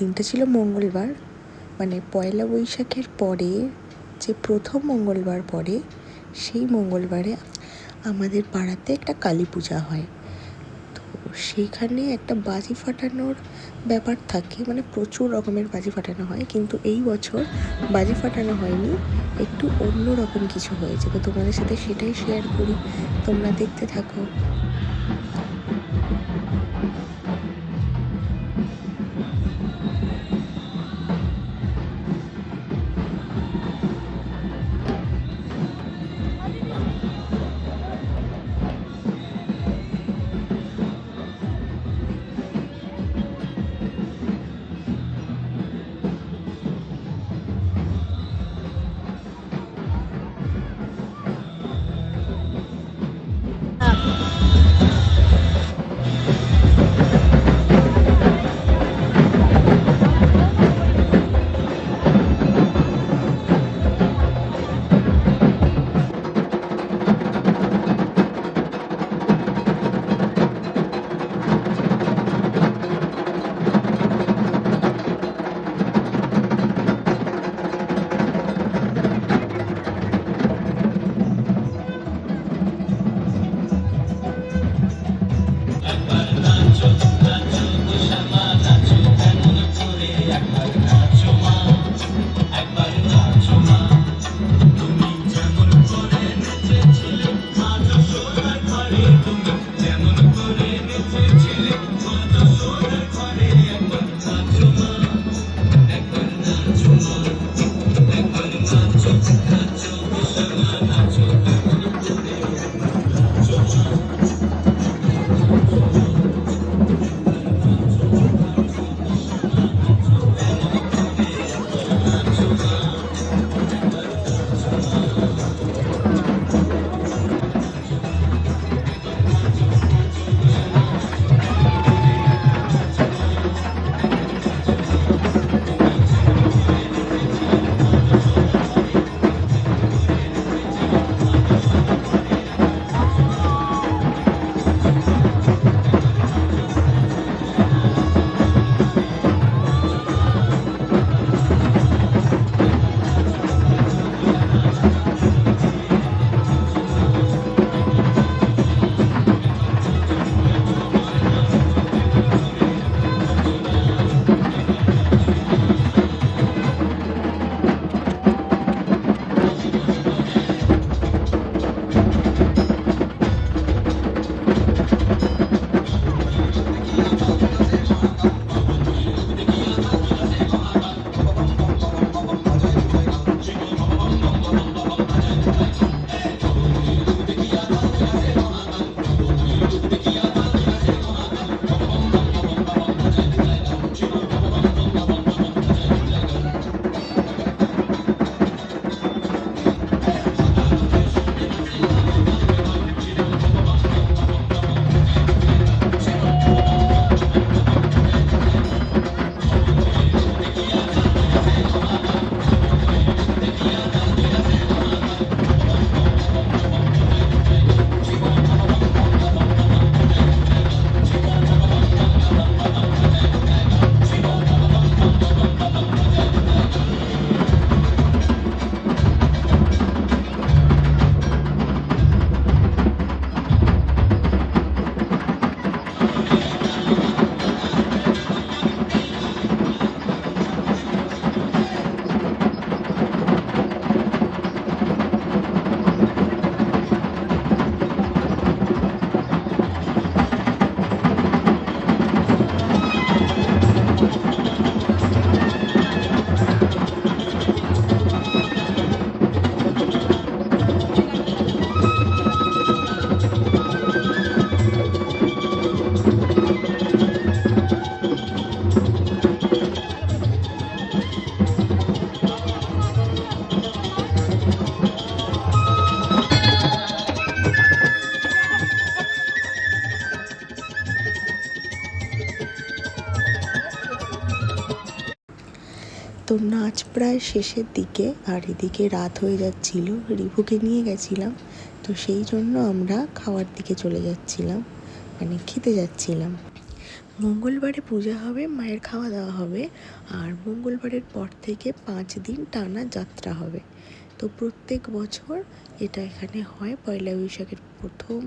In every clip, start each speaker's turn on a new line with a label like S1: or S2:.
S1: দিনটা ছিল মঙ্গলবার, মানে পয়লা বৈশাখের পরে যে প্রথম মঙ্গলবার পরে, সেই মঙ্গলবারে আমাদের পাড়াতে একটা কালী পূজা হয়। তো সেইখানে একটা বাজি ফাটানোর ব্যাপার থাকে, মানে প্রচুর রকমের বাজি ফাটানো হয়, কিন্তু এই বছর বাজি ফাটানো হয়নি, একটু অন্য রকম কিছু হয়েছে। তো তোমাদের সাথে সেটাই শেয়ার করি, তোমরা দেখতে থাকো। তো নাচ প্রায় শেষের দিকে, আর এদিকে রাত হয়ে যাচ্ছিল, রিভুকে নিয়ে গেছিলাম, তো সেই জন্য আমরা খাওয়ার দিকে চলে যাচ্ছিলাম, মানে খেতে যাচ্ছিলাম। মঙ্গলবারে পূজা হবে, মায়ের খাওয়া দাওয়া হবে, আর মঙ্গলবারের পর থেকে 5 দিন টানা যাত্রা হবে। তো প্রত্যেক বছর এটা এখানে হয় পয়লা বৈশাখের প্রথম,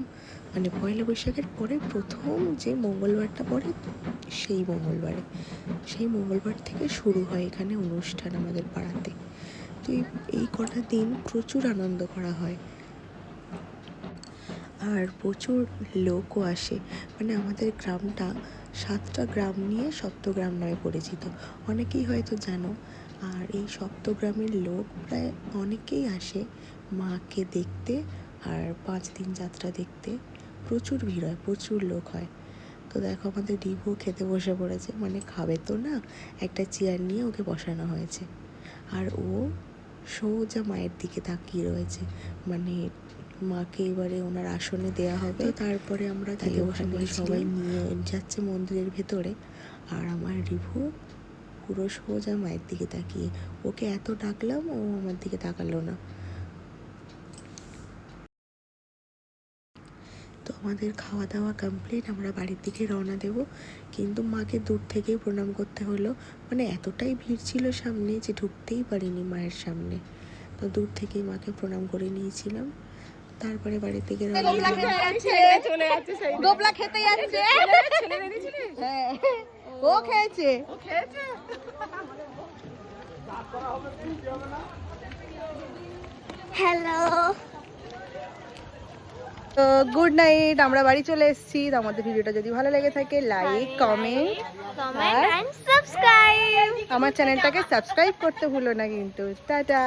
S1: মানে পয়লা বৈশাখের পরে প্রথম যে মঙ্গলবারটা পড়ে সেই মঙ্গলবার থেকে শুরু হয় এখানে অনুষ্ঠান আমাদের পাড়াতে। তো এই কটা দিন প্রচুর আনন্দ করা হয়, আর প্রচুর লোকও আসে। মানে আমাদের গ্রামটা 7টা গ্রাম নিয়ে সপ্তগ্রাম নামে পরিচিত, অনেকেই হয়তো জানো। আর এই সপ্তগ্রামের লোক প্রায় অনেকেই আসে মাকে দেখতে, আর 5 দিন যাত্রা দেখতে। প্রচুর ভিড় হয়, প্রচুর লোক হয়। তো দেখো আমাদের ডিভু খেতে বসে পড়েছে, মানে খাবে তো না, একটা চেয়ার নিয়ে ওকে বসানো হয়েছে, আর ও সোজা মায়ের দিকে তাকিয়ে রয়েছে। মানে মাকে এবারে ওনার আসনে দেয়া হবে, তারপরে আমরা তাকে ওখানে সবাই নিয়ে যাচ্ছে মন্দিরের ভেতরে। আর আমার রিভু পুরো সোজা মায়ের দিকে তাকিয়ে, ওকে এত ডাকলাম ও আমার দিকে তাকালো না। তো আমাদের খাওয়া দাওয়া কমপ্লিট, আমরা বাড়ির দিকে রওনা দেব। কিন্তু মাকে দূর থেকেই প্রণাম করতে হলো, মানে এতটাই ভিড় ছিল সামনে যে ঢুকতেই পারিনি মায়ের সামনে। তো দূর থেকেই মাকে প্রণাম করে নিয়েছিলাম, তারপরে বাড়ি থেকে
S2: গোপলা খেতে যাচ্ছে। ও খেয়েছে। হ্যালো, তো গুড নাইট, আমরা বাড়ি চলে এসেছি। তো আমাদের ভিডিওটা যদি ভালো লেগে থাকে লাইক, কমেন্ট এন্ড সাবস্ক্রাইব, আমার চ্যানেলটাকে সাবস্ক্রাইব করতে ভুলো না কিন্তু। টাটা।